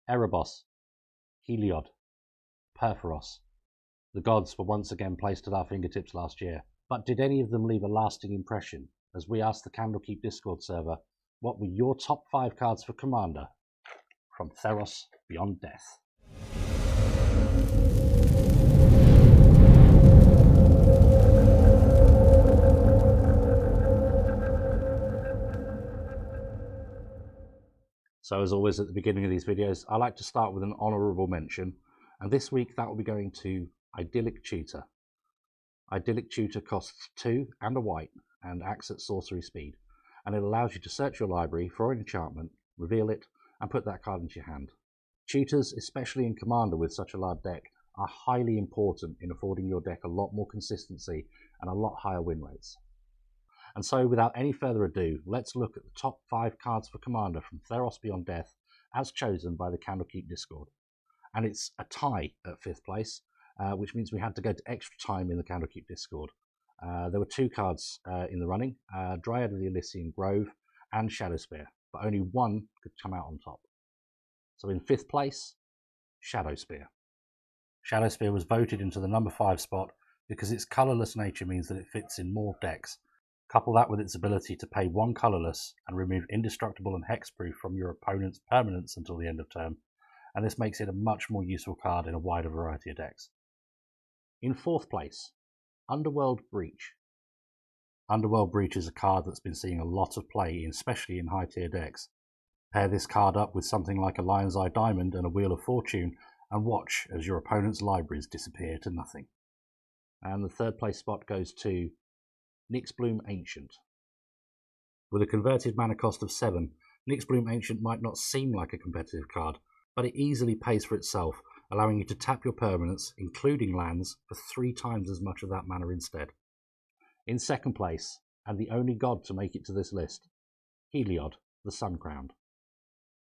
Erebos, Heliod, Theros. The gods were once again placed at our fingertips last year, but did any of them leave a lasting impression? As we asked the Candlekeep Discord server, what were your top 5 cards for Commander from Theros Beyond Death? So as always at the beginning of these videos, I like to start with an honourable mention, and this week that will be going to Idyllic Tutor. Idyllic Tutor costs 2 and a white and acts at sorcery speed, and it allows you to search your library for an enchantment, reveal it, and put that card into your hand. Tutors, especially in Commander with such a large deck, are highly important in affording your deck a lot more consistency and a lot higher win rates. And so without any further ado, let's look at the top 5 cards for Commander from Theros Beyond Death as chosen by the Candlekeep Discord. And it's a tie at 5th place, which means we had to go to extra time in the Candlekeep Discord. There were 2 cards in the running, Dryad of the Elysian Grove and Shadowspear, but only one could come out on top. So in 5th place, Shadowspear. Shadowspear was voted into the number 5 spot because its colourless nature means that it fits in more decks. Couple that with its ability to pay 1 colourless and remove indestructible and hexproof from your opponent's permanents until the end of term, and this makes it a much more useful card in a wider variety of decks. In 4th place, Underworld Breach. Underworld Breach is a card that's been seeing a lot of play, especially in high tier decks. Pair this card up with something like a Lion's Eye Diamond and a Wheel of Fortune and watch as your opponent's libraries disappear to nothing. And the 3rd place spot goes to Nyxbloom Ancient. With a converted mana cost of 7, Nyxbloom Ancient might not seem like a competitive card, but it easily pays for itself, allowing you to tap your permanents, including lands, for 3 times as much of that mana instead. In 2nd place, and the only god to make it to this list, Heliod, the Sun-Crowned.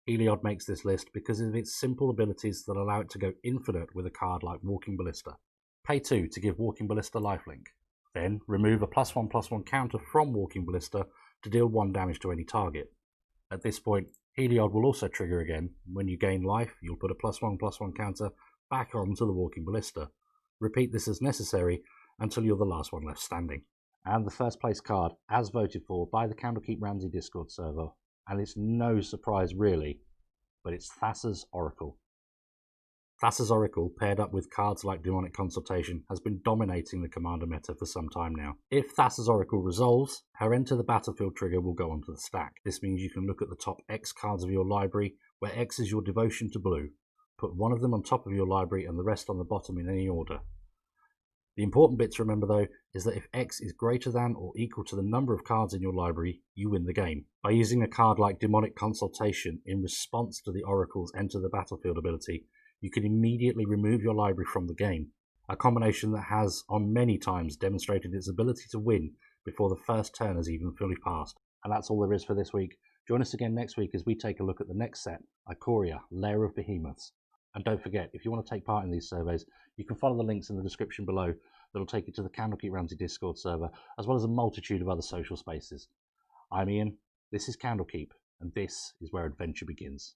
Heliod makes this list because of its simple abilities that allow it to go infinite with a card like Walking Ballista. Pay 2 to give Walking Ballista lifelink. Then remove a +1/+1 counter from Walking Ballista to deal 1 damage to any target. At this point, Heliod will also trigger again. When you gain life, you'll put a +1/+1 counter back onto the Walking Ballista. Repeat this as necessary until you're the last one left standing. And the 1st place card, as voted for by the Candlekeep Ramsey Discord server, and it's no surprise really, but it's Thassa's Oracle. Thassa's Oracle, paired up with cards like Demonic Consultation, has been dominating the Commander meta for some time now. If Thassa's Oracle resolves, her Enter the Battlefield trigger will go onto the stack. This means you can look at the top X cards of your library, where X is your devotion to blue. Put one of them on top of your library and the rest on the bottom in any order. The important bit to remember though is that if X is greater than or equal to the number of cards in your library, you win the game. By using a card like Demonic Consultation in response to the Oracle's Enter the Battlefield ability, you can immediately remove your library from the game, a combination that has on many times demonstrated its ability to win before the first turn has even fully passed. And that's all there is for this week. Join us again next week as we take a look at the next set, Ikoria, Lair of Behemoths. And don't forget, if you want to take part in these surveys, you can follow the links in the description below that'll take you to the Candlekeep Ramsey Discord server, as well as a multitude of other social spaces. I'm Ian, this is Candlekeep, and this is where adventure begins.